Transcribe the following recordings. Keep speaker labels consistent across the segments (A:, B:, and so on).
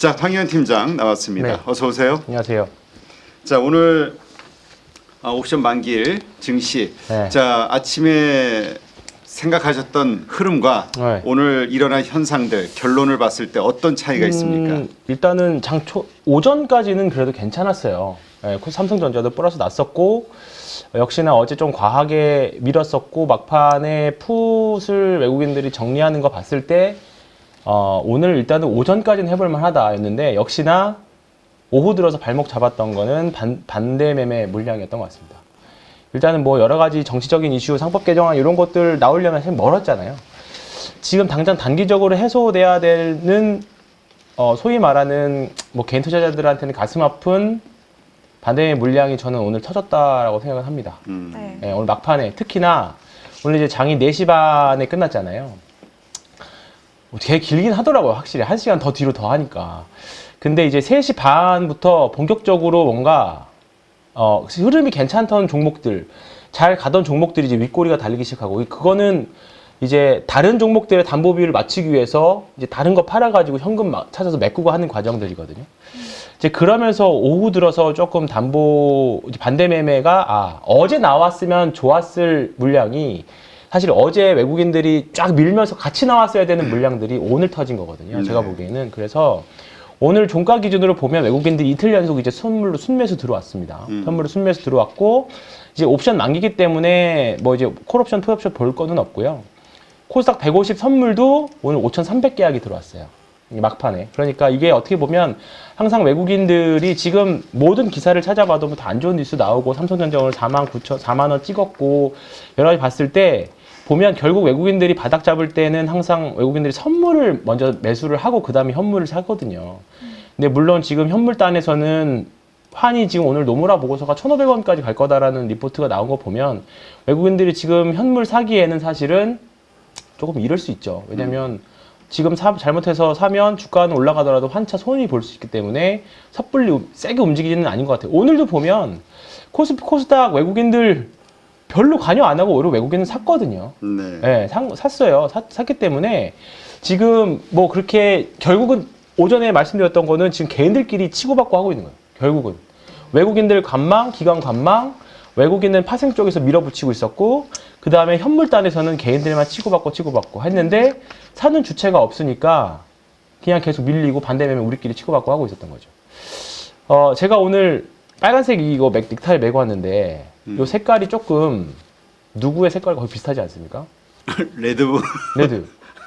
A: 자, 황희연 팀장 나왔습니다.
B: 네.
A: 어서 오세요.
B: 안녕하세요.
A: 자, 오늘 옵션 만기일 증시.
B: 네.
A: 자, 아침에 생각하셨던 흐름과
B: 네.
A: 오늘 일어난 현상들 결론을 봤을 때 어떤 차이가 있습니까?
B: 일단은 장초 오전까지는 그래도 괜찮았어요. 네, 삼성전자도 플러스 났었고 역시나 어제 좀 과하게 밀었었고 막판에 풋을 외국인들이 정리하는 거 봤을 때 오늘 일단은 오전까지는 해볼 만하다였는데 역시나 오후 들어서 발목 잡았던 거는 반대 매매 물량이었던 것 같습니다. 일단은 뭐 여러 가지 정치적인 이슈, 상법 개정안 이런 것들 나오려면 사실 멀었잖아요. 지금 당장 단기적으로 해소돼야 되는 소위 말하는 뭐 개인 투자자들한테는 가슴 아픈 반대의 물량이 저는 오늘 터졌다라고 생각을 합니다.
C: 네.
B: 네, 오늘 막판에 특히나 오늘 이제 장이 4시 반에 끝났잖아요. 되게 길긴 하더라고요. 확실히 1시간 더 뒤로 더 하니까. 근데 이제 3시 반부터 본격적으로 뭔가 흐름이 괜찮던 종목들, 잘 가던 종목들이 이제 윗꼬리가 달리기 시작하고, 그거는 이제 다른 종목들의 담보 비율을 맞추기 위해서 이제 다른 거 팔아가지고 현금 찾아서 메꾸고 하는 과정들이거든요. 이제 그러면서 오후 들어서 조금 반대 매매가, 어제 나왔으면 좋았을 물량이 사실 어제 외국인들이 쫙 밀면서 같이 나왔어야 되는 물량들이 오늘 터진 거거든요. 제가 보기에는. 그래서 오늘 종가 기준으로 보면 외국인들이 이틀 연속 이제 선물로 순매수 들어왔습니다. 선물로 순매수 들어왔고, 이제 옵션 만기기 때문에 뭐 이제 콜옵션, 풋옵션 볼 거는 없고요. 코스닥 150 선물도 오늘 5,300 계약이 들어왔어요. 막판에. 그러니까 이게 어떻게 보면 항상 외국인들이 지금 모든 기사를 찾아봐도 다 안 좋은 뉴스 나오고 삼성전자 오늘 4만 원 찍었고 여러 가지 봤을 때 보면 결국 외국인들이 바닥 잡을 때는 항상 외국인들이 선물을 먼저 매수를 하고 그 다음에 현물을 사거든요. 근데 물론 지금 현물단에서는 환이 지금 오늘 노무라 보고서가 1,500원까지 갈 거다라는 리포트가 나온 거 보면 외국인들이 지금 현물 사기에는 사실은 조금 이를 수 있죠. 왜냐면 지금 잘못해서 사면 주가는 올라가더라도 환차 손이 볼 수 있기 때문에 섣불리 세게 움직이지는 아닌 것 같아요. 오늘도 보면 코스닥 외국인들 별로 관여 안 하고 오히려 외국인은 샀거든요. 네, 샀어요. 샀기 때문에 지금 뭐 그렇게 결국은 오전에 말씀드렸던 거는 지금 개인들끼리 치고받고 하고 있는 거예요. 결국은 외국인들 관망, 기관 관망, 외국인은 파생 쪽에서 밀어붙이고 있었고 그 다음에 현물단에서는 개인들만 치고받고 했는데 사는 주체가 없으니까 그냥 계속 밀리고 반대매매 우리끼리 치고받고 하고 있었던 거죠. 제가 오늘 빨간색 이거 넥타이 메고 왔는데 이 색깔이 조금 누구의 색깔과 거의 비슷하지 않습니까?
A: 레드.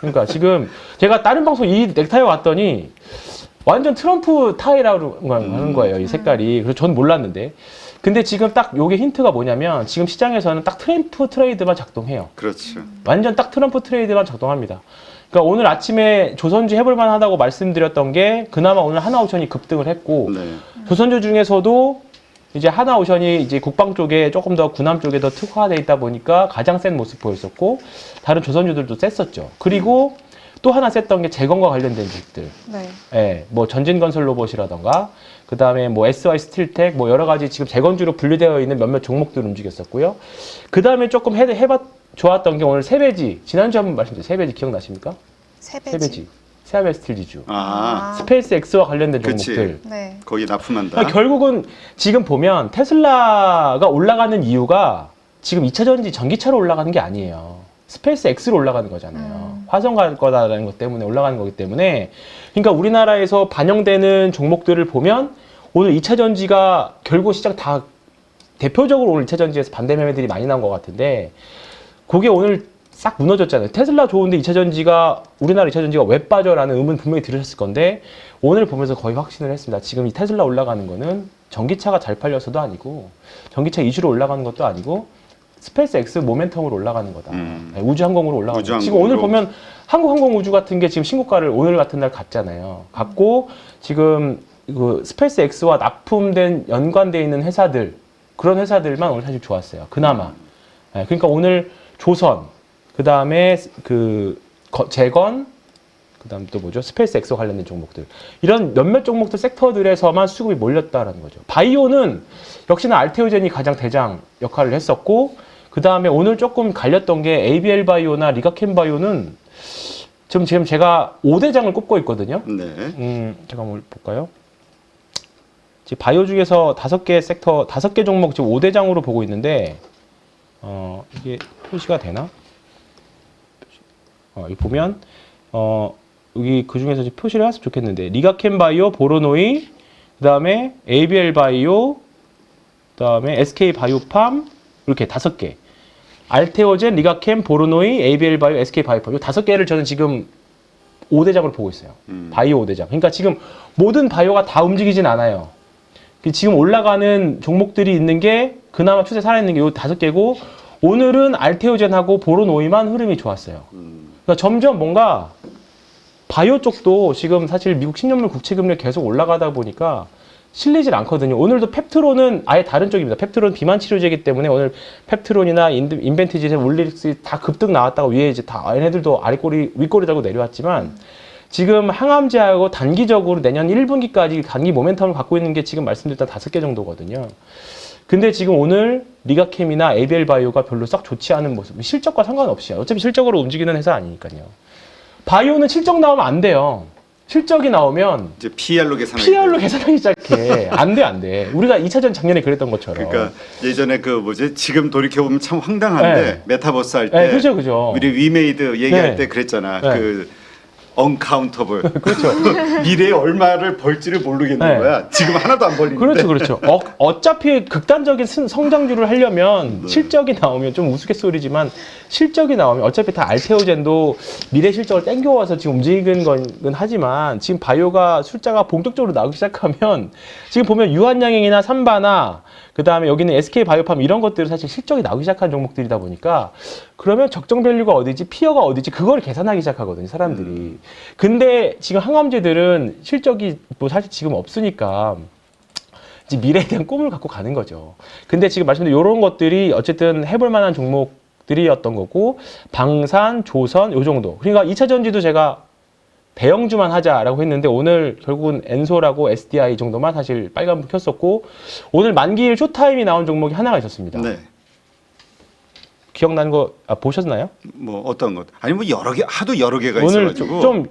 B: 그러니까 지금 제가 다른 방송 이 넥타이 왔더니 완전 트럼프 타이라고 하는 거예요. 이 색깔이. 그래서 전 몰랐는데. 근데 지금 딱 요게 힌트가 뭐냐면 지금 시장에서는 딱 트럼프 트레이드만 작동해요.
A: 그렇죠.
B: 완전 딱 트럼프 트레이드만 작동합니다. 그러니까 오늘 아침에 조선주 해볼 만하다고 말씀드렸던 게 그나마 오늘 하나오션이 급등을 했고 조선주 중에서도 이제 하나오션이 이제 국방 쪽에 조금 더 군함 쪽에 더 특화되어 있다 보니까 가장 센 모습 보였었고 다른 조선주들도 셌었죠. 그리고 또 하나 셌던 게 재건과 관련된 주식들. 뭐 전진건설 로봇이라던가 그 다음에 뭐 SY 스틸텍 뭐 여러 가지 지금 재건주로 분류되어 있는 몇몇 종목들 움직였었고요. 그 다음에 조금 좋았던 게 오늘 세배지. 지난주에 한번 말씀드렸죠. 세배지 기억나십니까? 세배지. 세아베 스틸 지주. 스페이스 X와 관련된 종목들.
A: 네. 거기 납품한다.
B: 그러니까 결국은 지금 보면 테슬라가 올라가는 이유가 지금 2차 전지 전기차로 올라가는 게 아니에요. 스페이스 X로 올라가는 거잖아요. 화성 갈 거다라는 것 때문에 올라가는 거기 때문에 그러니까 우리나라에서 반영되는 종목들을 보면 오늘 2차 전지가 결국 시장 다 대표적으로 오늘 2차 전지에서 반대 매매들이 많이 나온 것 같은데 그게 오늘 싹 무너졌잖아요. 테슬라 좋은데 2차 전지가 우리나라 2차 전지가 왜 빠져라는 의문 분명히 들으셨을 건데 오늘 보면서 거의 확신을 했습니다. 지금 이 테슬라 올라가는 거는 전기차가 잘 팔려서도 아니고 전기차 이슈로 올라가는 것도 아니고 스페이스 X 모멘텀으로 올라가는 거다. 우주항공으로 올라가는 거다. 지금 오늘 보면 한국항공우주 같은 게 지금 신고가를 오늘 같은 날 갔잖아요. 갔고 지금 그 스페이스 X와 납품된 연관되어 있는 회사들 그런 회사들만 오늘 사실 좋았어요. 그나마. 그러니까 오늘 조선 그 다음에 재건, 그 다음 또 뭐죠? 스페이스 X와 관련된 종목들. 이런 몇몇 종목들 섹터들에서만 수급이 몰렸다라는 거죠. 바이오는 역시나 알테오젠이 가장 대장 역할을 했었고, 그 다음에 오늘 조금 갈렸던 게 ABL 바이오나 리가켄 바이오는 지금 제가 5대장을 꼽고 있거든요.
A: 네.
B: 제가 한번 볼까요? 지금 바이오 중에서 5개 섹터, 5개 종목 지금 5대장으로 보고 있는데, 이게 표시가 되나? 여기 보면, 여기 그 중에서 표시를 했으면 좋겠는데, 리가켄 바이오, 보로노이, 그 다음에 ABL 바이오, 그 다음에 SK 바이오팜, 이렇게 5개. 알테오젠, 리가켄, 보로노이, ABL 바이오, SK 바이오팜. 이 5개를 저는 지금 5대장으로 보고 있어요. 바이오 5대장. 그러니까 지금 모든 바이오가 다 움직이진 않아요. 지금 올라가는 종목들이 있는 게 그나마 추세 살아있는 게 이 5개고, 오늘은 알테오젠하고 보로노이만 흐름이 좋았어요. 그러니까 점점 뭔가 바이오 쪽도 지금 사실 미국 10년물 국채금리 계속 올라가다 보니까 실리질 않거든요. 오늘도 펩트론은 아예 다른 쪽입니다. 펩트론 비만 치료제이기 때문에 오늘 펩트론이나 인벤티지, 올릭스 다 급등 나왔다가 위에 이제 다 얘네들도 윗꼬리 달고 내려왔지만, 지금 항암제하고 단기적으로 내년 1분기까지 단기 모멘텀을 갖고 있는 게 지금 말씀드렸던 5개 정도거든요. 근데 지금 오늘 리가캠이나 ABL 바이오가 별로 썩 좋지 않은 모습, 실적과 상관없이, 어차피 실적으로 움직이는 회사 아니니까요. 바이오는 실적 나오면 안 돼요. 실적이 나오면
A: 이제 PR로 계산하기.
B: PR로 계산하기 시작해. 안 돼. 우리가 2차전 작년에 그랬던 것처럼.
A: 그러니까 예전에 지금 돌이켜보면 참 황당한데,
B: 네.
A: 메타버스 할 때.
B: 네, 그죠.
A: 우리 위메이드 얘기할
B: 네.
A: 때 그랬잖아.
B: 네.
A: 언카운터블.
B: 그렇죠.
A: 미래에 얼마를 벌지를 모르겠는
B: 네.
A: 거야. 지금 하나도 안 벌리는데.
B: 그렇죠. 어차피 극단적인 성장주를 하려면
A: 네.
B: 실적이 나오면 좀 우스갯소리지만 실적이 나오면 어차피 다 알테오젠도 미래 실적을 땡겨와서 지금 움직이는 건 하지만 지금 바이오가 숫자가 본격적으로 나오기 시작하면 지금 보면 유한양행이나 삼바나 그 다음에 여기는 SK 바이오팜 이런 것들은 사실 실적이 나오기 시작한 종목들이다 보니까 그러면 적정 밸류가 어디지, 피어가 어디지 그걸 계산하기 시작하거든요, 사람들이. 근데 지금 항암제들은 실적이 뭐 사실 지금 없으니까 이제 미래에 대한 꿈을 갖고 가는 거죠. 근데 지금 말씀드린 이런 것들이 어쨌든 해볼 만한 종목들이었던 거고, 방산, 조선 요 정도. 그러니까 2차 전지도 제가 대형주만 하자라고 했는데 오늘 결국은 엔솔하고 SDI 정도만 사실 빨간불 켰었고, 오늘 만기일 쇼타임이 나온 종목이 하나가 있었습니다.
A: 네.
B: 기억나는 거 보셨나요?
A: 뭐 어떤 것? 아니 뭐 여러 개, 하도 여러 개가
B: 오늘
A: 있어가지고.
B: 좀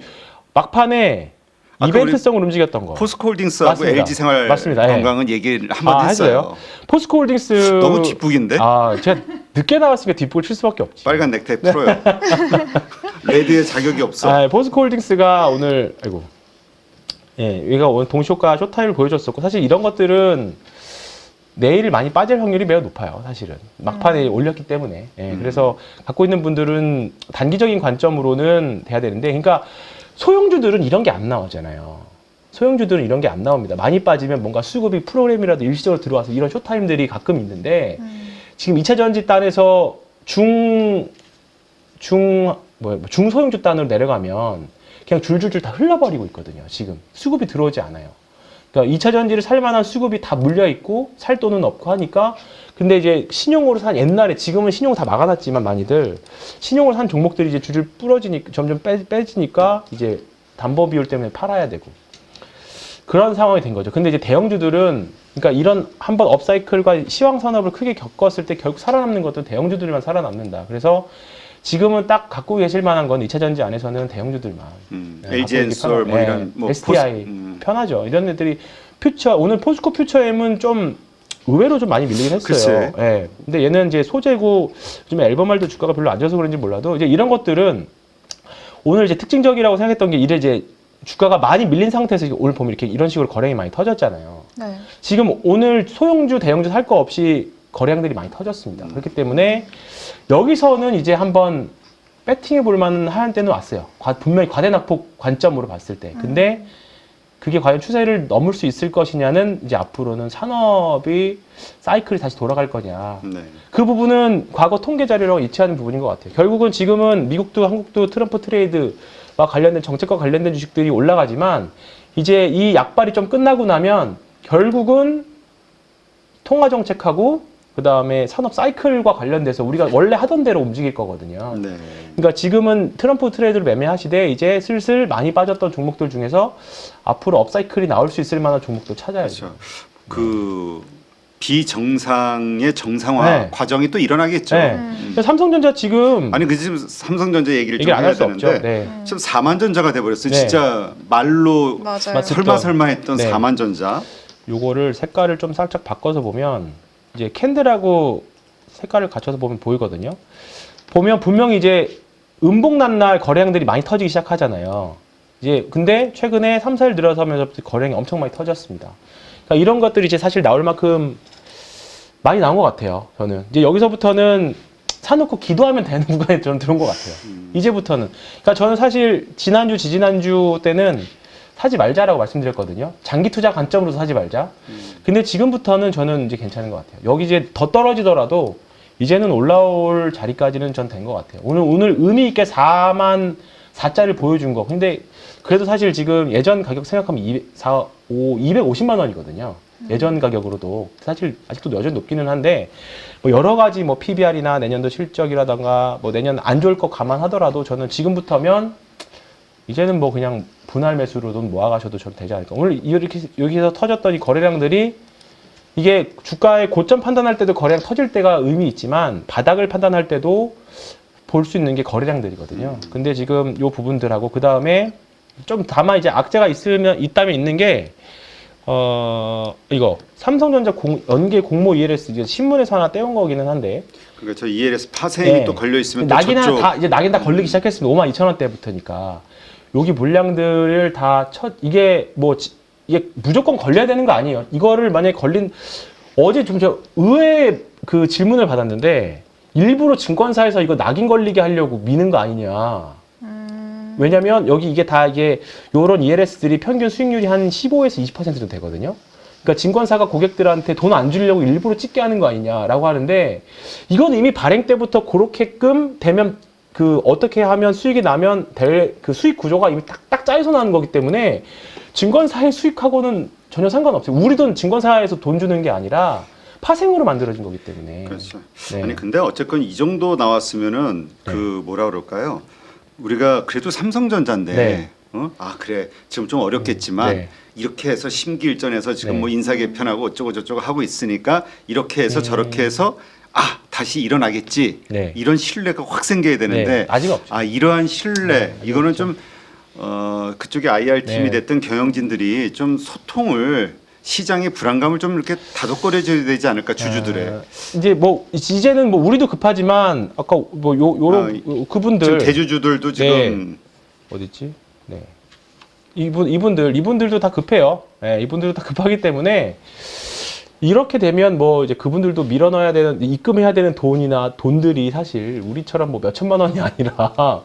B: 막판에
A: 아까
B: 이벤트성으로 움직였던 거.
A: 포스코홀딩스하고
B: 맞습니다.
A: LG생활
B: 맞습니다. 예.
A: 건강은 얘기를 한번 했어요.
B: 포스코홀딩스
A: 너무 뒷북인데?
B: 제가 늦게 나왔으니까 뒷북을 칠 수밖에 없지.
A: 빨간 넥타이 풀어요. 레드의 자격이 없어.
B: 포스코홀딩스가 오늘 얘가 오늘 동시효과 쇼타임을 보여줬었고, 사실 이런 것들은 내일 많이 빠질 확률이 매우 높아요. 사실은 막판에 올렸기 때문에. 그래서 갖고 있는 분들은 단기적인 관점으로는 돼야 되는데, 그러니까 소형주들은 이런 게 안 나오잖아요. 소형주들은 이런 게 안 나옵니다. 많이 빠지면 뭔가 수급이 프로그램이라도 일시적으로 들어와서 이런 쇼타임들이 가끔 있는데, 지금 2차 전지 단에서 중소형주 단으로 내려가면 그냥 줄줄줄 다 흘러버리고 있거든요. 지금 수급이 들어오지 않아요. 그러니까 2차 전지를 살 만한 수급이 다 물려 있고 살 돈은 없고 하니까, 근데 이제 신용으로 산 옛날에, 지금은 신용 다 막아놨지만 많이들 신용으로 산 종목들이 이제 줄줄 부러지니까 점점 빼지니까 이제 담보 비율 때문에 팔아야 되고 그런 상황이 된 거죠. 근데 이제 대형주들은, 그러니까 이런 한번 업사이클과 시황 산업을 크게 겪었을 때 결국 살아남는 것도 대형주들만 살아남는다. 그래서 지금은 딱 갖고 계실 만한 건 2차 전지 안에서는 대형주들만.
A: LG엔솔 뭐 이런 뭐
B: SDI 편하죠. 이런 애들이 오늘 포스코 퓨처엠은 좀 의외로 좀 많이 밀리긴 했어요. 예. 근데 얘는 이제 소재고 요즘에 앨범알도 주가가 별로 안 좋아서 그런지 몰라도 이제 이런 것들은 오늘 이제 특징적이라고 생각했던 게, 이제 주가가 많이 밀린 상태에서 오늘 보면 이렇게 이런 식으로 거래량이 많이 터졌잖아요.
C: 네.
B: 지금 오늘 소형주, 대형주 살 거 없이 거래량들이 많이 터졌습니다. 그렇기 때문에 여기서는 이제 한번 배팅해 볼 만한 하는 때는 왔어요. 분명히 과대낙폭 관점으로 봤을 때. 근데 그게 과연 추세를 넘을 수 있을 것이냐는 이제 앞으로는 산업이 사이클이 다시 돌아갈 거냐.
A: 네.
B: 그 부분은 과거 통계 자료랑 일치하는 부분인 것 같아요. 결국은 지금은 미국도 한국도 트럼프 트레이드와 관련된 정책과 관련된 주식들이 올라가지만, 이제 이 약발이 좀 끝나고 나면 결국은 통화 정책하고 그 다음에 산업 사이클과 관련돼서 우리가 원래 하던 대로 움직일 거거든요.
A: 네.
B: 그러니까 지금은 트럼프 트레이드를 매매하시되 이제 슬슬 많이 빠졌던 종목들 중에서 앞으로 업사이클이 나올 수 있을 만한 종목도 찾아야죠.
A: 그렇죠. 비정상의 정상화
B: 네.
A: 과정이 또 일어나겠죠.
B: 네. 삼성전자 지금
A: 아니 그 지금 삼성전자 얘기를 좀
B: 얘기를 안
A: 해야
B: 할 수 없죠.
A: 되는데
B: 네.
A: 지금 4만전자가 돼버렸어요.
B: 네.
A: 진짜 말로
C: 맞아요.
B: 맞습니다.
A: 설마 했던
B: 네.
A: 4만전자.
B: 요거를 색깔을 좀 살짝 바꿔서 보면 이제 캔들하고 색깔을 갖춰서 보면 보이거든요. 보면 분명히 이제 음봉난날 거래량들이 많이 터지기 시작하잖아요. 이제 근데 최근에 3, 4일 들어서면서 거래량이 엄청 많이 터졌습니다. 그러니까 이런 것들이 이제 사실 나올 만큼 많이 나온 것 같아요. 저는 이제 여기서부터는 사놓고 기도하면 되는 구간에 저는 들어온 것 같아요. 이제부터는. 그러니까 저는 사실 지난주, 지지난주 때는 사지 말자라고 말씀드렸거든요. 장기 투자 관점으로서 사지 말자. 근데 지금부터는 저는 이제 괜찮은 것 같아요. 여기 이제 더 떨어지더라도 이제는 올라올 자리까지는 전 된 것 같아요. 오늘 의미 있게 4만 4자를 보여준 거. 근데 그래도 사실 지금 예전 가격 생각하면 250만 원이거든요. 예전 가격으로도 사실 아직도 여전히 높기는 한데 뭐 여러 가지 뭐 PBR이나 내년도 실적이라던가 뭐 내년 안 좋을 것 감안하더라도 저는 지금부터면 이제는 뭐 그냥 분할 매수로 돈 모아가셔도 좀 되지 않을까. 오늘 이렇게 여기서 터졌던 이 거래량들이 이게 주가의 고점 판단할 때도 거래량 터질 때가 의미 있지만 바닥을 판단할 때도 볼 수 있는 게 거래량들이거든요. 근데 지금 요 부분들하고 그 다음에 좀 다만 이제 악재가 있다면 있는 게 이거 삼성전자 연계 공모 ELS 이제 신문에서 하나 떼온 거기는 한데
A: 그러니까 저 ELS 파생이
B: 네.
A: 또 걸려 있으면 또
B: 낙이나
A: 저쪽
B: 다 이제 낙인 다 걸리기 시작했습니다. 52,000원대부터니까 여기 물량들을 다 이게 뭐 이게 무조건 걸려야 되는 거 아니에요. 이거를 만약에 어제 좀 저 의외의 그 질문을 받았는데 일부러 증권사에서 이거 낙인 걸리게 하려고 미는 거 아니냐. 왜냐면 여기 이게 요런 ELS들이 평균 수익률이 한 15에서 20%도 되거든요. 그러니까 증권사가 고객들한테 돈 안 주려고 일부러 찍게 하는 거 아니냐라고 하는데 이건 이미 발행 때부터 그렇게끔 되면 그 어떻게 하면 수익이 나면 될 그 수익 구조가 이미 딱 짜여서 나는 거기 때문에 증권사의 수익하고는 전혀 상관없어요. 우리 돈 증권사에서 돈 주는 게 아니라 파생으로 만들어진 거기 때문에.
A: 그렇죠.
B: 네.
A: 아니 근데 어쨌건 이 정도 나왔으면은 그 뭐라 그럴까요? 우리가 그래도 삼성전자인데
B: 네.
A: 아 그래 지금 좀 어렵겠지만
B: 네.
A: 이렇게 해서 심기일전해서 지금
B: 네.
A: 뭐 인사 개편하고 어쩌고 저쩌고 하고 있으니까 이렇게 해서 저렇게 해서 아 다시 일어나겠지
B: 네.
A: 이런 신뢰가 확 생겨야 되는데
B: 네. 아직 없죠.
A: 아 이러한 신뢰 이거는 좀 그쪽에 IR 팀이
B: 네.
A: 됐든 경영진들이 좀 소통을 시장의 불안감을 좀 이렇게 다독거려줘야 되지 않을까 주주들의.
B: 이제 뭐 이제는 뭐 우리도 급하지만 아까 뭐 요런 그분들
A: 지금 대주주들도 지금
B: 어딨지? 네. 이분들도 다 급해요. 네, 이분들도 다 급하기 때문에 이렇게 되면 뭐 이제 그분들도 밀어넣어야 되는 입금해야 되는 돈들이 사실 우리처럼 뭐 몇천만 원이 아니라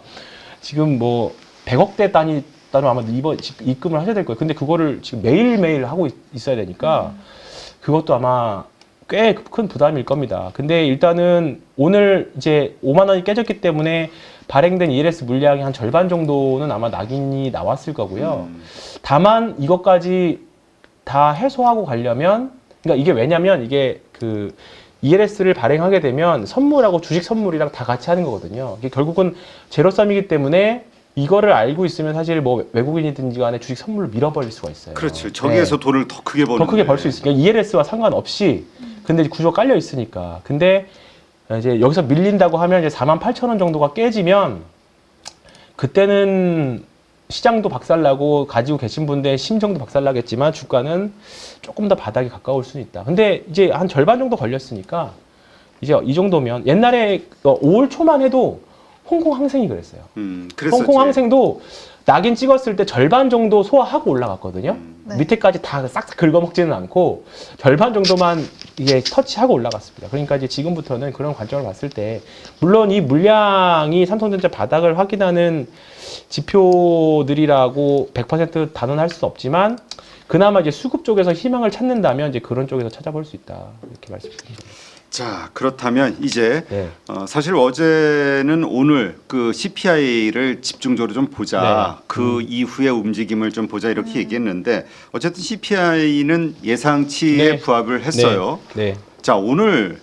B: 지금 뭐 100억대 단위로 아마 이번 입금을 하셔야 될 거예요. 근데 그거를 지금 매일매일 하고 있어야 되니까 그것도 아마 꽤 큰 부담일 겁니다. 근데 일단은 오늘 이제 5만 원이 깨졌기 때문에 발행된 ELS 물량이 한 절반 정도는 아마 낙인이 나왔을 거고요. 다만 이것까지 다 해소하고 가려면 그러니까 이게 왜냐면 이게 그 ELS를 발행하게 되면 선물하고 주식 선물이랑 다 같이 하는 거거든요. 이게 결국은 제로섬이기 때문에 이거를 알고 있으면 사실 뭐 외국인이든지 간에 주식 선물을 밀어버릴 수가 있어요.
A: 그렇죠. 저기에서
B: 네.
A: 돈을 더 크게 버는
B: 더 크게 벌 수 있으니까 ELS와 상관없이 근데 구조가 깔려 있으니까 근데 이제 여기서 밀린다고 하면 이제 48,000원 정도가 깨지면 그때는 시장도 박살나고 가지고 계신 분들의 심정도 박살나겠지만 주가는 조금 더 바닥에 가까울 수는 있다. 근데 이제 한 절반 정도 걸렸으니까 이제 이 정도면 옛날에 5월 초만 해도 홍콩 항생이 그랬어요.
A: 그랬었지.
B: 홍콩 항생도 낙인 찍었을 때 절반 정도 소화하고 올라갔거든요.
C: 네.
B: 밑에까지 다 싹싹 긁어먹지는 않고 절반 정도만 이게 터치하고 올라갔습니다. 그러니까 이제 지금부터는 그런 관점을 봤을 때 물론 이 물량이 삼성전자 바닥을 확인하는 지표들이라고 100% 단언할 수 없지만 그나마 이제 수급 쪽에서 희망을 찾는다면 이제 그런 쪽에서 찾아볼 수 있다 이렇게 말씀드립니다.
A: 자 그렇다면 이제
B: 네.
A: 사실 어제는 오늘 그 CPI를 집중적으로 좀 보자.
B: 네.
A: 그 이후의 움직임을 좀 보자 이렇게 얘기했는데 어쨌든 CPI는 예상치에
B: 네.
A: 부합을 했어요.
B: 네.
A: 자 오늘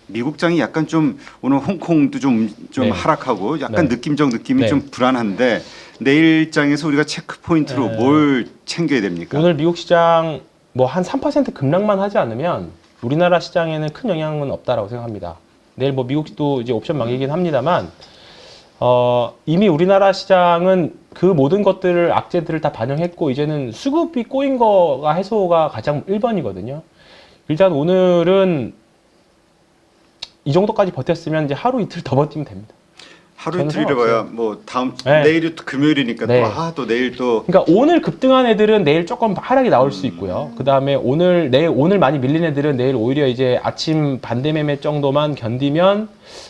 A: 미국장이 약간 좀 오늘 홍콩도 좀
B: 네.
A: 하락하고 약간
B: 네.
A: 느낌적 느낌이
B: 네.
A: 좀 불안한데 내일장에서 우리가 체크 포인트로
B: 네.
A: 뭘 챙겨야 됩니까?
B: 오늘 미국 시장 뭐 한 3% 급락만 하지 않으면 우리나라 시장에는 큰 영향은 없다라고 생각합니다. 내일 뭐 미국도 이제 옵션 만기긴 합니다만 이미 우리나라 시장은 그 모든 것들을 악재들을 다 반영했고 이제는 수급이 꼬인 거가 해소가 가장 1번이거든요. 일단 오늘은 이 정도까지 버텼으면 이제 하루 이틀 더 버티면 됩니다.
A: 하루
B: 저는
A: 이틀 이래봐야 뭐 다음
B: 네.
A: 내일이 또 금요일이니까
B: 네.
A: 또 내일 또
B: 그러니까 오늘 급등한 애들은 내일 조금 하락이 나올 수 있고요. 그 다음에 오늘 많이 밀린 애들은 내일 오히려 이제 아침 반대 매매 정도만 견디면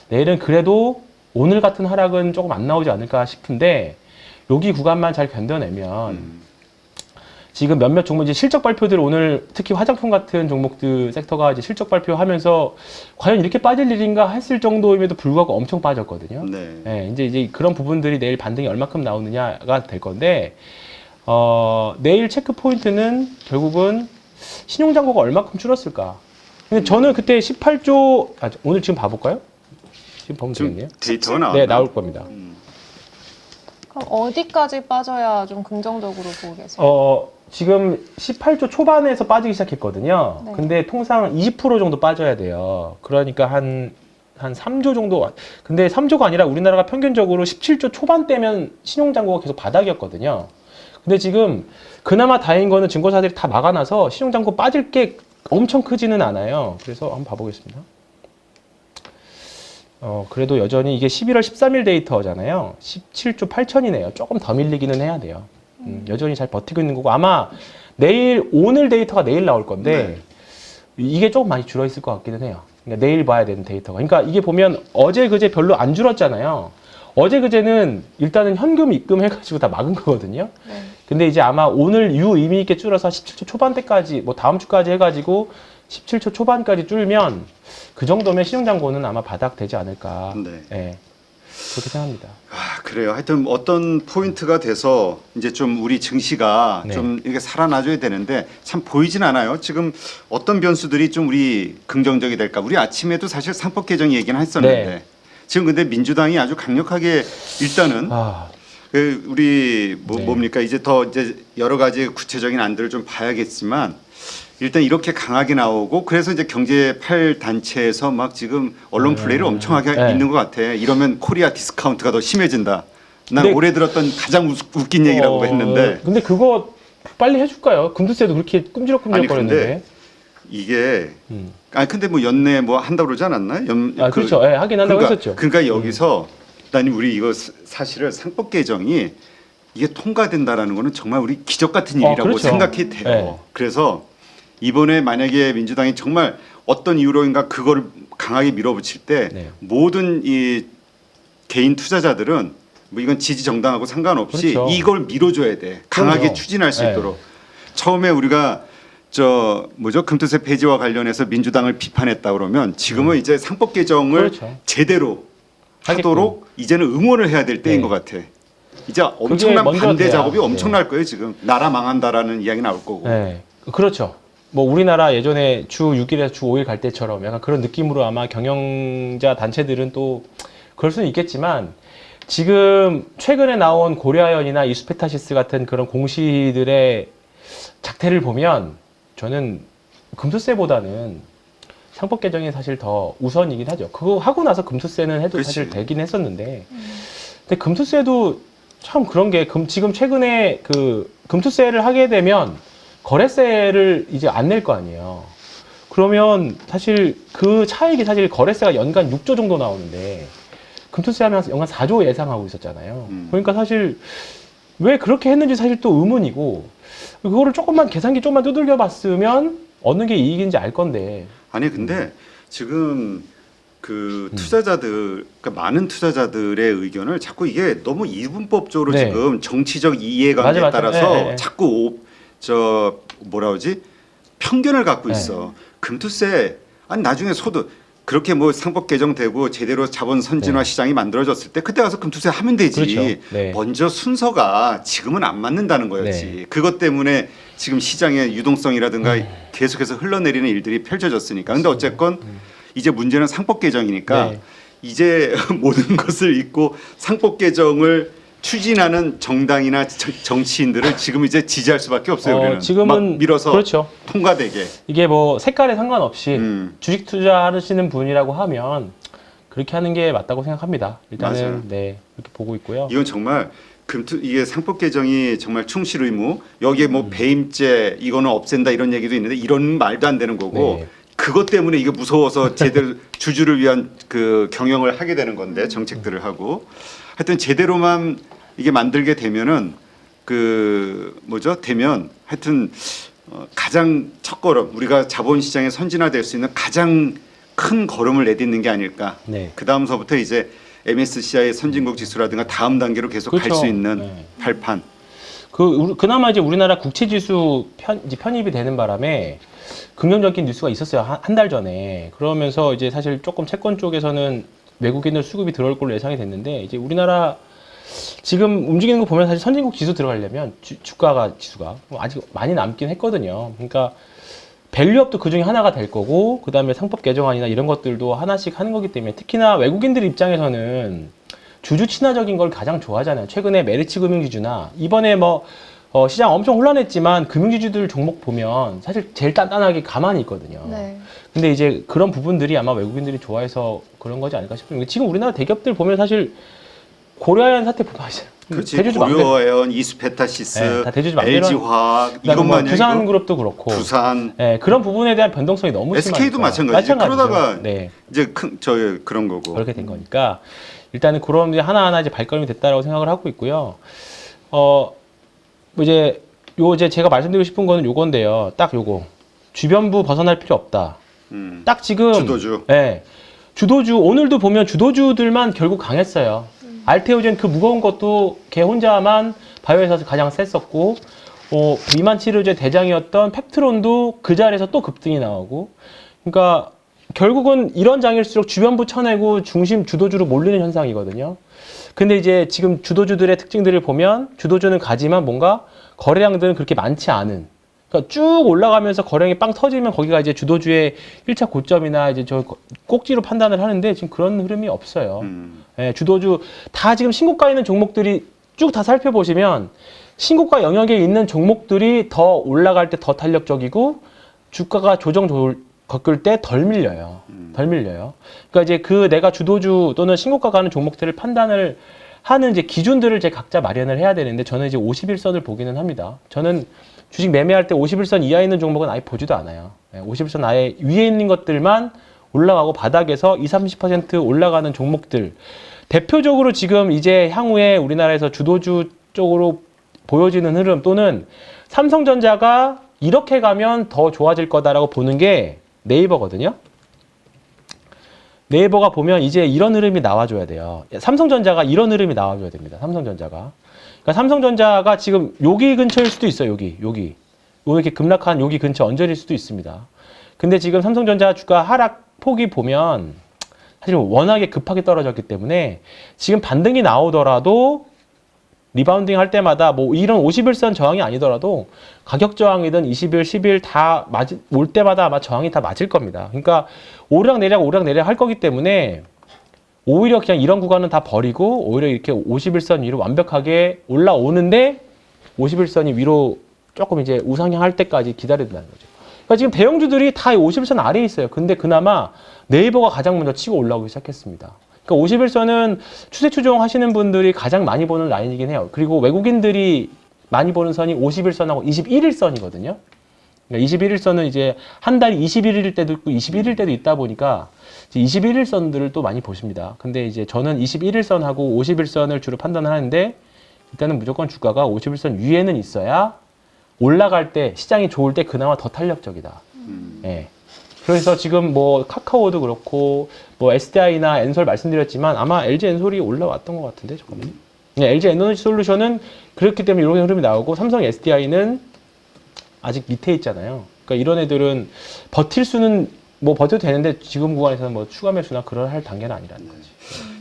B: 내일은 그래도 오늘 같은 하락은 조금 안 나오지 않을까 싶은데 여기 구간만 잘 견뎌내면 지금 몇몇 종목 이제 실적 발표들 오늘 특히 화장품 같은 종목들 섹터가 이제 실적 발표하면서 과연 이렇게 빠질 일인가 했을 정도임에도 불구하고 엄청 빠졌거든요.
A: 네.
B: 네, 이제 그런 부분들이 내일 반등이 얼마큼 나오느냐가 될 건데 내일 체크 포인트는 결국은 신용잔고가 얼마큼 줄었을까. 근데 저는 그때 18조 오늘 지금 봐볼까요? 지금 보면 되겠네요.
A: 데이터가 나왔나요?
B: 네, 나올 겁니다.
C: 그럼 어디까지 빠져야 좀 긍정적으로 보고 계세요?
B: 지금 18조 초반에서 빠지기 시작했거든요.
C: 네.
B: 근데 통상 20% 정도 빠져야 돼요. 그러니까 한 3조 정도. 근데 3조가 아니라 우리나라가 평균적으로 17조 초반대면 신용잔고가 계속 바닥이었거든요. 근데 지금 그나마 다행인 거는 증권사들이 다 막아놔서 신용잔고 빠질 게 엄청 크지는 않아요. 그래서 한번 봐보겠습니다. 그래도 여전히 이게 11월 13일 데이터잖아요. 17조 8천이네요. 조금 더 밀리기는 해야 돼요. 여전히 잘 버티고 있는 거고 아마 오늘 데이터가 내일 나올 건데 이게 조금 많이 줄어 있을 것 같기는 해요. 그러니까 내일 봐야 되는 데이터가. 그러니까 이게 보면 어제 그제 별로 안 줄었잖아요. 어제 그제는 일단은 현금 입금해가지고 다 막은 거거든요.
C: 네.
B: 근데 이제 아마 오늘 의미 있게 줄어서 17초 초반대까지 뭐 다음 주까지 해가지고 17초 초반까지 줄면 그 정도면 신용잔고는 아마 바닥 되지 않을까.
A: 네.
B: 예, 그렇게 생각합니다.
A: 그래요. 하여튼 어떤 포인트가 돼서 이제 좀 우리 증시가
B: 네.
A: 좀 이렇게 살아나줘야 되는데 참 보이진 않아요. 지금 어떤 변수들이 좀 우리 긍정적이 될까? 우리 아침에도 사실 상법 개정 얘기는 했었는데
B: 네.
A: 지금 근데 민주당이 아주 강력하게 일단은 우리
B: 네.
A: 뭡니까 이제 더 이제 여러 가지 구체적인 안들을 좀 봐야겠지만 일단 이렇게 강하게 나오고 그래서 이제 경제 8단체에서 막 지금 언론 플레이를 엄청 하게
B: 네.
A: 있는 것 같아. 이러면 코리아 디스카운트가 더 심해진다. 난
B: 근데-
A: 올해 들었던 가장 웃긴 얘기라고 했는데
B: 근데 그거 빨리 해줄까요? 금두세도 그렇게 끔지락끔지락 거렸는데.
A: 이게
B: 음.
A: 근데 뭐 연내 뭐 한다고 그러지 않았나요?
B: 그렇죠. 예, 하긴 한다고 했었죠.
A: 그러니까 여기서 난 우리 이거 사실은 상법 개정이 이게 통과된다라는 거는 정말 우리 기적 같은 일이라고
B: 그렇죠.
A: 생각이 돼요.
B: 네.
A: 그래서 이번에 만약에 민주당이 정말 어떤 이유로인가 그거를 강하게 밀어붙일 때
B: 네.
A: 모든 이 개인 투자자들은 뭐 이건 지지 정당하고 상관없이
B: 그렇죠.
A: 이걸 밀어줘야 돼. 강하게
B: 그럼요.
A: 추진할 수
B: 네.
A: 있도록. 처음에 우리가 금투세 폐지와 관련해서 민주당을 비판했다 그러면 지금은 이제 상법 개정을
B: 그렇죠.
A: 제대로
B: 하겠고.
A: 하도록 이제는 응원을 해야 될 때인
B: 네.
A: 것 같아. 이제 엄청난
B: 먼저
A: 반대
B: 돼야.
A: 작업이
B: 네.
A: 엄청날 거예요 지금. 나라 망한다라는 이야기 나올 거고.
B: 네, 그렇죠. 뭐 우리나라 예전에 주 6일에서 주 5일 갈 때처럼 약간 그런 느낌으로 아마 경영자 단체들은 또 그럴 수는 있겠지만 지금 최근에 나온 고려아연이나 이수페타시스 같은 그런 공시들의 작태를 보면 저는 금투세보다는 상법 개정이 사실 더 우선이긴 하죠. 그거 하고 나서 금투세는 해도
A: 그치.
B: 사실 되긴 했었는데 근데 금투세도 참 그런 게 지금 최근에 그 금투세를 하게 되면 거래세를 이제 안 낼 거 아니에요. 그러면 사실 그 차익이 사실 거래세가 연간 6조 정도 나오는데 금투세 하면서 연간 4조 예상하고 있었잖아요. 그러니까 사실 왜 그렇게 했는지 사실 또 의문이고 그거를 계산기 조금만 두들겨 봤으면 어느 게 이익인지 알 건데.
A: 아니 근데 지금 그 투자자들, 그러니까 많은 투자자들의 의견을 자꾸 이게 너무 이분법적으로
B: 네.
A: 지금 정치적 이해관계에
B: 맞아.
A: 따라서
B: 네.
A: 자꾸 뭐라 그러지 편견을 갖고 있어. 금투세 아니 나중에 그렇게 뭐 상법 개정되고 제대로 자본 선진화
B: 네.
A: 시장이 만들어졌을 때 그때 가서 금투세 하면 되지.
B: 그렇죠. 네.
A: 먼저 순서가 지금은 안 맞는다는 거였지.
B: 네.
A: 그것 때문에 지금 시장의 유동성이라든가 계속해서 흘러내리는 일들이 펼쳐졌으니까. 근데 어쨌건 이제 문제는 상법 개정이니까
B: 네.
A: 이제 모든 것을 잊고 상법 개정을 추진하는 정당이나 정치인들을 지금 이제 지지할 수밖에 없어요. 우리는
B: 지금은
A: 막 밀어서
B: 그렇죠.
A: 통과되게.
B: 이게 뭐 색깔에 상관없이 주식 투자하시는 분이라고 하면 그렇게 하는 게 맞다고 생각합니다. 일단은
A: 맞아요.
B: 네 그렇게 보고 있고요.
A: 이건 정말 이게 상법 개정이 정말 충실 의무 여기에 뭐 배임죄 이거는 없앤다 이런 얘기도 있는데 이런 말도 안 되는 거고
B: 네.
A: 그것 때문에 이게 무서워서 제대로 주주를 위한 그 경영을 하게 되는 건데 정책들을 하고 하여튼 제대로만 이게 만들게 되면은 그 뭐죠 되면 하여튼 가장 첫걸음 우리가 자본시장에 선진화될 수 있는 가장 큰 걸음을 내딛는 게 아닐까.
B: 네.
A: 그 다음서부터 이제 MSCI 선진국 지수라든가 다음 단계로 계속 갈
B: 그렇죠.
A: 수 있는
B: 네.
A: 발판.
B: 그나마 이제 우리나라 국채지수 이제 편입이 되는 바람에 긍정적인 뉴스가 있었어요. 한 달 전에. 그러면서 이제 사실 조금 채권 쪽에서는 외국인들 수급이 들어올 걸로 예상이 됐는데 이제 우리나라 지금 움직이는 거 보면 사실 선진국 지수 들어가려면 지수가 아직 많이 남긴 했거든요. 그러니까 밸류업도 그 중에 하나가 될 거고 그다음에 상법 개정안이나 이런 것들도 하나씩 하는 거기 때문에 특히나 외국인들 입장에서는 주주 친화적인 걸 가장 좋아하잖아요. 최근에 메리츠 금융지주나 이번에 뭐 시장 엄청 혼란했지만 금융지주들 종목 보면 사실 제일 단단하게 가만히 있거든요.
C: 네.
B: 근데 이제 그런 부분들이 아마 외국인들이 좋아해서 그런 거지 않을까 싶어요. 지금 우리나라 대기업들 보면 사실 고려아연 사태 보면
A: 그렇지.
B: 대주주 맘대로
A: 고려아연, 이스페타시스,
B: 네, 다 대주주 맘대로
A: LG화학
B: 그다음에 뭐
A: 이것만
B: 두산그룹도 그렇고
A: 두산,
B: 네, 그런 부분에 대한 변동성이 너무 심하니까
A: SK도 마찬가지죠. 그러다가
B: 네.
A: 이제 그런 거고.
B: 그렇게 된 거니까 일단은 그런 게 하나하나 이제 발걸음이 됐다라고 생각을 하고 있고요. 뭐 이제 제가 말씀드리고 싶은 거는 요건데요. 딱 요거. 주변부 벗어날 필요 없다. 딱 지금
A: 주도주.
B: 네. 주도주 오늘도 보면 주도주들만 결국 강했어요. 알테오젠 그 무거운 것도 걔 혼자만 바이오에서 가장 셌었고 비만 치료제 대장이었던 펩트론도 그 자리에서 또 급등이 나오고 그러니까 결국은 이런 장일수록 주변부 쳐내고 중심 주도주로 몰리는 현상이거든요. 근데 이제 지금 주도주들의 특징들을 보면 주도주는 가지만 뭔가 거래량들은 그렇게 많지 않은 그러니까 쭉 올라가면서 거래량이 빵 터지면 거기가 이제 주도주의 1차 고점이나 이제 저 꼭지로 판단을 하는데 지금 그런 흐름이 없어요. 예, 주도주 다 지금 신고가 있는 종목들이 쭉 다 살펴보시면 신고가 영역에 있는 종목들이 더 올라갈 때 더 탄력적이고 주가가 겪을 때 덜 밀려요. 덜 밀려요. 그러니까 이제 내가 주도주 또는 신고가 가는 종목들을 판단을 하는 이제 기준들을 제 각자 마련을 해야 되는데 저는 이제 51선을 보기는 합니다. 저는 주식 매매할 때 51선 이하에 있는 종목은 아예 보지도 않아요. 51선 아예 위에 있는 것들만 올라가고 바닥에서 20-30% 올라가는 종목들. 대표적으로 지금 이제 향후에 우리나라에서 주도주 쪽으로 보여지는 흐름 또는 삼성전자가 이렇게 가면 더 좋아질 거다라고 보는 게 네이버거든요. 네이버가 보면 이제 이런 흐름이 나와줘야 돼요. 삼성전자가 이런 흐름이 나와줘야 됩니다. 삼성전자가. 그러니까 삼성전자가 지금 여기 근처일 수도 있어요. 여기 이렇게 급락한 여기 근처 언저리일 수도 있습니다. 근데 지금 삼성전자 주가 하락 폭이 보면 사실 워낙에 급하게 떨어졌기 때문에 지금 반등이 나오더라도 리바운딩 할 때마다 뭐 이런 51선 저항이 아니더라도 가격 저항이든 20일, 10일 다 올 때마다 아마 저항이 다 맞을 겁니다. 그러니까 오르락내리락 할 거기 때문에 오히려 그냥 이런 구간은 다 버리고 오히려 이렇게 51선 위로 완벽하게 올라오는데 51선이 위로 조금 이제 우상향할 때까지 기다려야 된다는 거죠. 그러니까 지금 대형주들이 다 51선 아래에 있어요. 근데 그나마 네이버가 가장 먼저 치고 올라오기 시작했습니다. 그러니까 51선은 추세 추종 하시는 분들이 가장 많이 보는 라인이긴 해요. 그리고 외국인들이 많이 보는 선이 51선하고 21일선이거든요. 그러니까 21일선은 이제 한 달이 21일일 때도 있고 21일 때도 있다 보니까 21일선들을 또 많이 보십니다. 근데 이제 저는 21일선하고 51선을 주로 판단을 하는데 일단은 무조건 주가가 51선 위에는 있어야 올라갈 때 시장이 좋을 때 그나마 더 탄력적이다. 예. 그래서 지금 뭐 카카오도 그렇고 뭐 SDI나 엔솔 말씀드렸지만 아마 LG 엔솔이 올라왔던 것 같은데 잠깐만요. 네, LG 에너지 솔루션은 그렇기 때문에 이런 흐름이 나오고 삼성 SDI는 아직 밑에 있잖아요. 그러니까 이런 애들은 버틸 수는 뭐 버텨도 되는데 지금 구간에서는 뭐 추가 매수나 그럴 할 단계는 아니라는 거지.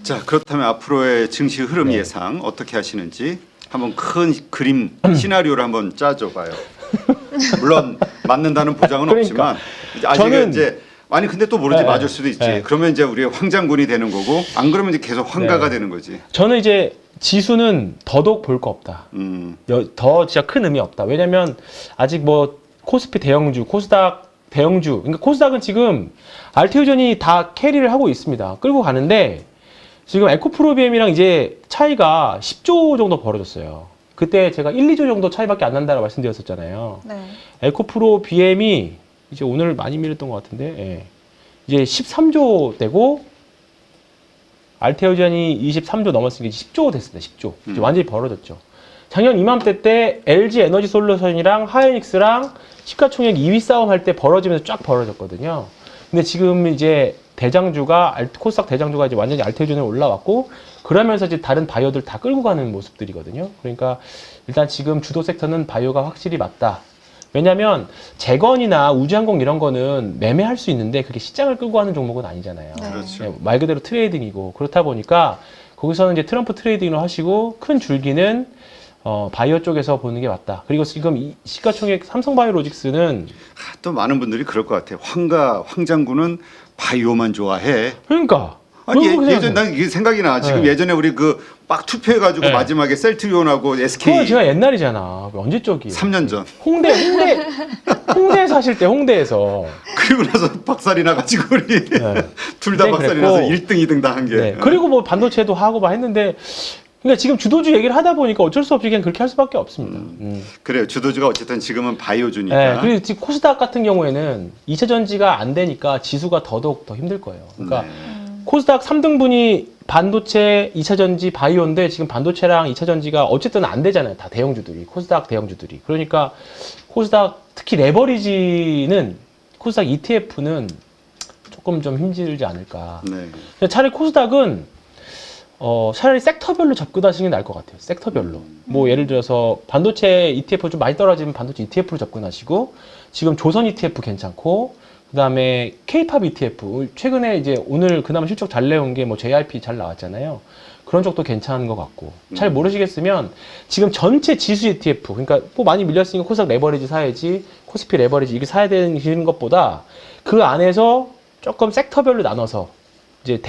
A: 자, 그렇다면 앞으로의 증시 흐름
B: 네.
A: 예상 어떻게 하시는지 한번 큰 그림 시나리오를 한번 짜줘 봐요. 물론 맞는다는 보장은
B: 그러니까.
A: 없지만 아직은
B: 저는
A: 이제 아니 근데 또 모르지
B: 네,
A: 맞을 수도 있지.
B: 네.
A: 그러면 이제 우리가 황장군이 되는 거고 안 그러면 이제 계속 황가가
B: 네.
A: 되는 거지.
B: 저는 이제 지수는 더더욱 볼 거 없다. 더 진짜 큰 의미 없다. 왜냐면 아직 뭐 코스피 대형주, 코스닥 대형주, 그러니까 코스닥은 지금 알테오전이 다 캐리를 하고 있습니다. 끌고 가는데 지금 에코프로비엠이랑 이제 차이가 10조 정도 벌어졌어요. 그때 제가 1, 2조 정도 차이밖에 안 난다고 말씀드렸었잖아요.
C: 네.
B: 에코프로비엠이 이제 오늘 많이 밀렸던 것 같은데, 예. 이제 13조 되고 알테오전이 23조 넘었으니까 10조 됐습니다. 10조. 이제 완전히 벌어졌죠. 작년 이맘때 때 LG 에너지 솔루션이랑 하이닉스랑 시가총액 2위 싸움 할 때 벌어지면서 쫙 벌어졌거든요. 근데 지금 이제 대장주가 코스닥 대장주가 이제 완전히 알테오전에 올라왔고 그러면서 이제 다른 바이오들 다 끌고 가는 모습들이거든요. 그러니까 일단 지금 주도 섹터는 바이오가 확실히 맞다. 왜냐면 재건이나 우주항공 이런 거는 매매할 수 있는데 그게 시장을 끌고 가는 종목은 아니잖아요.
C: 네.
A: 그렇죠.
B: 말 그대로 트레이딩이고 그렇다 보니까 거기서는 이제 트럼프 트레이딩을 하시고 큰 줄기는 바이오 쪽에서 보는 게 맞다. 그리고 지금 이 시가총액 삼성바이오로직스는
A: 또 많은 분들이 그럴 것 같아. 황장군은 바이오만 좋아해.
B: 그러니까
A: 아니
B: 그거
A: 예전 난 이게 생각이 나. 지금
B: 네.
A: 예전에 우리 그 막 투표해가지고
B: 네.
A: 마지막에 셀트리온하고 SK
B: 그건 제가 옛날이잖아. 언제적이에요?
A: 3년 전.
B: 홍대 사실 때 홍대에서
A: 그리고 나서 박살이 나가지고 우리
B: 네.
A: 둘 다
B: 네,
A: 박살이
B: 그랬고.
A: 나서 1등, 2등 다 한 게.
B: 네. 그리고 뭐 반도체도 하고 막 했는데 그러니까 지금 주도주 얘기를 하다 보니까 어쩔 수 없이 그냥 그렇게 할 수밖에 없습니다.
A: 그래요. 주도주가 어쨌든 지금은 바이오주니까.
B: 네, 그리고 지금 코스닥 같은 경우에는 2차 전지가 안 되니까 지수가 더더욱 더 힘들 거예요. 그러니까
A: 네.
B: 코스닥 3등분이 반도체, 2차 전지, 바이오인데 지금 반도체랑 2차 전지가 어쨌든 안 되잖아요. 다 대형주들이. 코스닥 대형주들이. 그러니까 코스닥 특히 레버리지는 코스닥 ETF는 조금 좀 힘들지 않을까.
A: 네.
B: 차라리 코스닥은 차라리 섹터별로 접근하시는 게 나을 것 같아요. 섹터별로. 뭐 예를 들어서 반도체 ETF 좀 많이 떨어지면 반도체 ETF로 접근하시고 지금 조선 ETF 괜찮고 그다음에 K-팝 ETF 최근에 이제 오늘 그나마 실적 잘 내온 게 뭐 JYP 잘 나왔잖아요. 그런 쪽도 괜찮은 것 같고 잘 모르시겠으면 지금 전체 지수 ETF 그러니까 뭐 많이 밀렸으니까 코스닥 레버리지 사야지 코스피 레버리지 이게 사야 되는 것보다 그 안에서 조금 섹터별로 나눠서 이제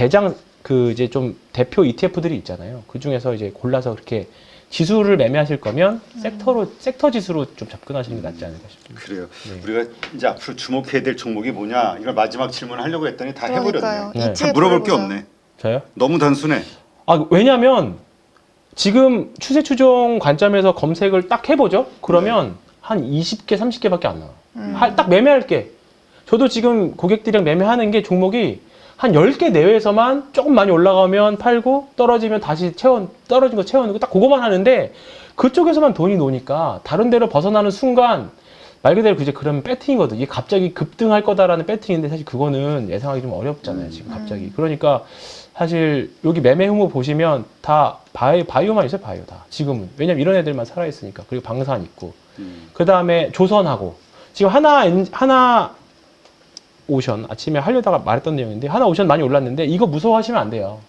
B: 이제 좀 대표 ETF들이 있잖아요. 그 중에서 이제 골라서 그렇게 지수를 매매하실 거면 섹터 지수로 좀 접근하시는 게 낫지 않을까 싶습니다.
A: 그래요.
B: 네.
A: 우리가 이제 앞으로 주목해야 될 종목이 뭐냐 이걸 마지막 질문하려고 했더니 다
C: 그러니까요.
A: 해버렸네.
B: 네.
A: 참 물어볼 게 없네.
B: 저요?
A: 너무 단순해.
B: 왜냐면 지금 추세 추종 관점에서 검색을 딱 해보죠. 그러면 한 20개, 30개밖에 안 나와. 딱 매매할 게. 저도 지금 고객들이랑 매매하는 게 종목이 한 10개 내외에서만 조금 많이 올라가면 팔고 떨어지면 다시 떨어진 거 채워넣고 딱 그거만 하는데 그쪽에서만 돈이 노니까 다른 데로 벗어나는 순간 말 그대로 이제 그러면 배팅이거든. 이게 갑자기 급등할 거다라는 배팅인데 사실 그거는 예상하기 좀 어렵잖아요. 지금 갑자기. 그러니까 사실 여기 매매 후보 보시면 다 바이오만 있어요. 바이오 다. 지금은. 왜냐면 이런 애들만 살아있으니까. 그리고 방산 있고. 그 다음에 조선하고. 지금 하나 오션 아침에 하려다가 말했던 내용인데 하나 오션 많이 올랐는데 이거 무서워하시면 안 돼요.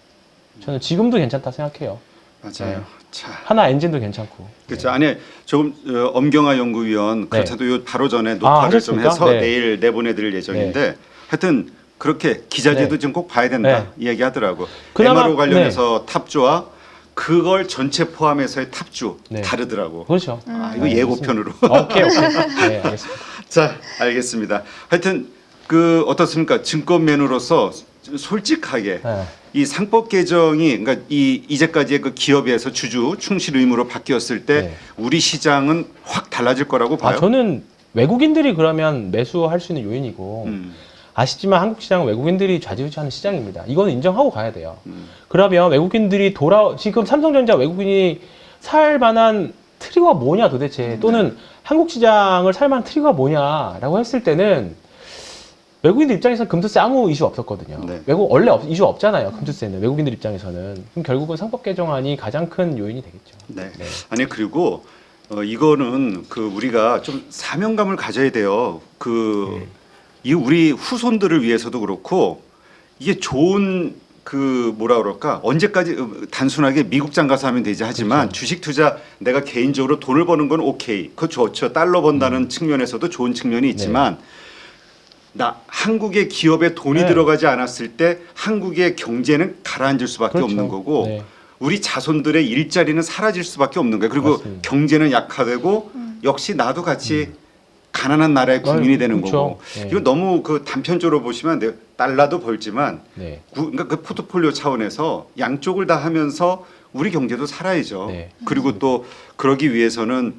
B: 저는 지금도 괜찮다 생각해요.
A: 맞아요.
B: 네.
A: 자,
B: 하나 엔진도 괜찮고.
A: 그렇죠. 아니 조금 엄경화 연구위원 그렇다도 요 바로 전에 녹화를 좀
B: 하셨습니까?
A: 해서
B: 네.
A: 내일 내보내드릴 예정인데 하여튼 그렇게 기자재도
B: 네.
A: 지금 꼭 봐야 된다
B: 네.
A: 이 얘기하더라고.
B: 그나마-
A: MRO 관련해서 탑주와 그걸 전체 포함해서의 탑주
B: 네.
A: 다르더라고.
B: 그렇죠.
A: 아 이거 예고편으로.
B: 오케이. 네, 알겠습니다.
A: 자, 알겠습니다. 하여튼 어떻습니까? 증권맨으로서 솔직하게
B: 네.
A: 이 상법 개정이 그러니까 이제까지의 그 기업에서 주주 충실 의무로 바뀌었을 때
B: 네.
A: 우리 시장은 확 달라질 거라고 봐요.
B: 저는 외국인들이 그러면 매수할 수 있는 요인이고 아시지만 한국 시장은 외국인들이 좌지우지하는 시장입니다. 이거는 인정하고 가야 돼요. 그러면 외국인들이 지금 삼성전자 외국인이 살 만한 트리거가 뭐냐 도대체 또는 한국 시장을 살 만한 트리거가 뭐냐라고 했을 때는 외국인들 입장에서는 금투세 아무 이슈 없었거든요.
A: 네.
B: 원래 이슈 없잖아요. 금투세는 외국인들 입장에서는. 그럼 결국은 상법 개정안이 가장 큰 요인이 되겠죠.
A: 네.
B: 네.
A: 아니 그리고 이거는 우리가 좀 사명감을 가져야 돼요. 이 우리 후손들을 위해서도 그렇고 이게 좋은 뭐라 그럴까 언제까지 단순하게 미국장 가서 하면 되지 하지만
B: 그렇죠.
A: 주식 투자 내가 개인적으로 돈을 버는 건 오케이 그거 좋죠. 달러 번다는 측면에서도 좋은 측면이 있지만 한국의 기업에 돈이
B: 네.
A: 들어가지 않았을 때 한국의 경제는 가라앉을 수밖에
B: 그렇죠.
A: 없는 거고
B: 네.
A: 우리 자손들의 일자리는 사라질 수밖에 없는 거예요. 그리고
B: 맞습니다.
A: 경제는 약화되고 역시 나도 같이 가난한 나라의 국민이 되는
B: 그렇죠.
A: 거고
B: 네.
A: 이거 너무 그 단편적으로 보시면 안 돼요. 달러도 벌지만
B: 네.
A: 그러니까 그 포트폴리오 차원에서 양쪽을 다 하면서 우리 경제도 살아야죠.
B: 네.
A: 그리고 또 그러기 위해서는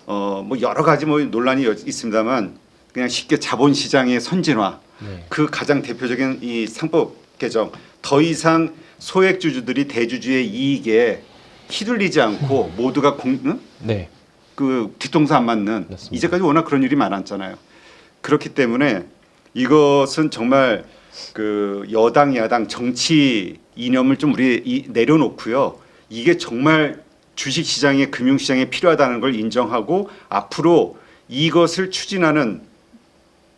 A: 뭐 여러 가지 뭐 논란이 있습니다만 그냥 쉽게 자본시장의 선진화
B: 네.
A: 그 가장 대표적인 이 상법 개정 더 이상 소액주주들이 대주주의 이익에 휘둘리지 않고 모두가
B: 네.
A: 그 뒤통수 안 맞는
B: 맞습니다.
A: 이제까지 워낙 그런 일이 많았잖아요. 그렇기 때문에 이것은 정말 그 여당 야당 정치 이념을 좀 우리 내려놓고요. 이게 정말 주식시장에 금융시장에 필요하다는 걸 인정하고 앞으로 이것을 추진하는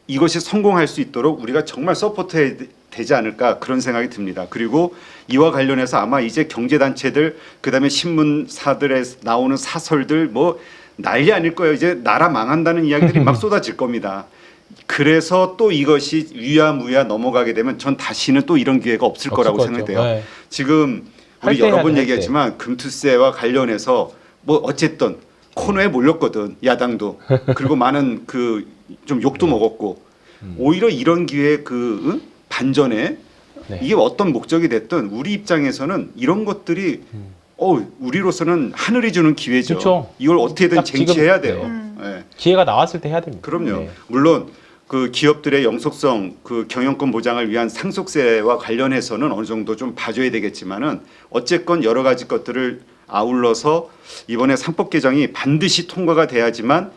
A: 이것이 성공할 수 있도록 우리가 정말 서포트해야 되지 않을까 그런 생각이 듭니다. 그리고 이와 관련해서 아마 이제 경제단체들 그다음에 신문사들에 나오는 사설들 뭐 난리 아닐 거예요. 이제 나라 망한다는 이야기들이 막 쏟아질 겁니다. 그래서 또 이것이 위야무야 넘어가게 되면 전 다시는 또 이런 기회가 없을 거라고
B: 거죠.
A: 생각돼요.
B: 네.
A: 지금
B: 할
A: 우리
B: 때
A: 여러
B: 해야
A: 번
B: 돼, 할
A: 얘기했지만 금투세와 관련해서 뭐 어쨌든 코너에 몰렸거든 야당도 그리고 많은 그 좀 욕도 먹었고 오히려 이런 기회 그 반전에
B: 네.
A: 이게 어떤 목적이 됐든 우리 입장에서는 이런 것들이 우리로서는 하늘이 주는 기회죠.
B: 그쵸.
A: 이걸 어떻게든
B: 딱 지금,
A: 쟁취해야 돼요.
B: 네.
A: 예.
B: 기회가 나왔을 때 해야 됩니다.
A: 그럼요.
B: 네.
A: 물론 그 기업들의 영속성, 그 경영권 보장을 위한 상속세와 관련해서는 어느 정도 좀 봐줘야 되겠지만은 어쨌건 여러 가지 것들을 아울러서 이번에 상법 개정이 반드시 통과가 돼야지만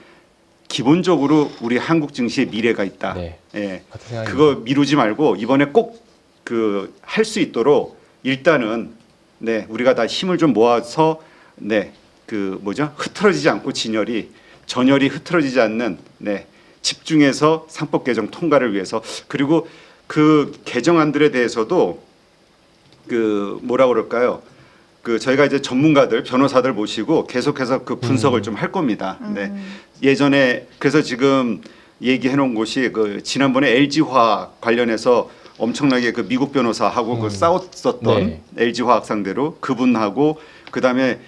A: 기본적으로 우리 한국 증시의 미래가 있다.
B: 네.
A: 예.
B: 같은 생각입니다.
A: 그거 미루지 말고 이번에 꼭 그 할 수 있도록 일단은 네 우리가 다 힘을 좀 모아서 네 그 뭐죠 흐트러지지 않고 전열이 흐트러지지 않는 네 집중해서 상법 개정 통과를 위해서 그리고 그 개정안들에 대해서도 그 뭐라 그럴까요? 그 저희가 이제 전문가들 변호사들 모시고 계속해서 그 분석을 좀 할 겁니다. 네. 예전에 그래서 지금 얘기해 놓은 곳이 그 지난번에 LG화학 관련해서 엄청나게 그 미국 변호사하고 그 싸웠었던
B: 네.
A: LG화학 상대로 그분하고 그다음에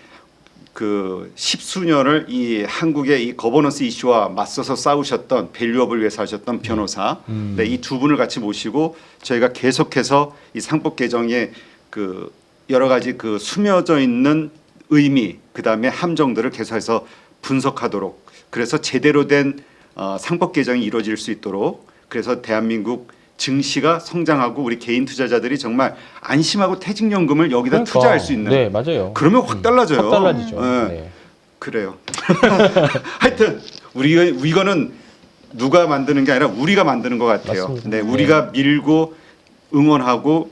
A: 그 십수년을 이 한국의 이 거버넌스 이슈와 맞서서 싸우셨던 밸류업을 위해서 하셨던 변호사 네, 이 두 분을 같이 모시고 저희가 계속해서 이 상법 개정에 그 여러 가지 그 숨겨져 있는 의미 그다음에 함정들을 계속해서 분석하도록 그래서 제대로 된 상법 개정이 이루어질 수 있도록 그래서 대한민국 증시가 성장하고 우리 개인 투자자들이 정말 안심하고 퇴직연금을 여기다
B: 그러니까.
A: 투자할 수 있는
B: 네, 맞아요.
A: 그러면 확 달라져요.
B: 확 달라지죠.
A: 네.
B: 네.
A: 그래요. 하여튼 이거는 누가 만드는 게 아니라 우리가 만드는 것 같아요.
B: 맞습니다.
A: 네, 우리가 밀고 응원하고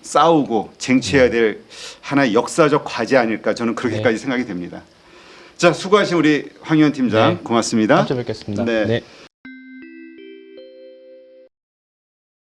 A: 싸우고 쟁취해야 될 하나의 역사적 과제 아닐까 저는 그렇게까지 생각이 됩니다. 자, 수고하신 우리 황 의원 팀장
B: 네.
A: 고맙습니다.
B: 다음 주에 뵙겠습니다.
A: 네.
B: 네.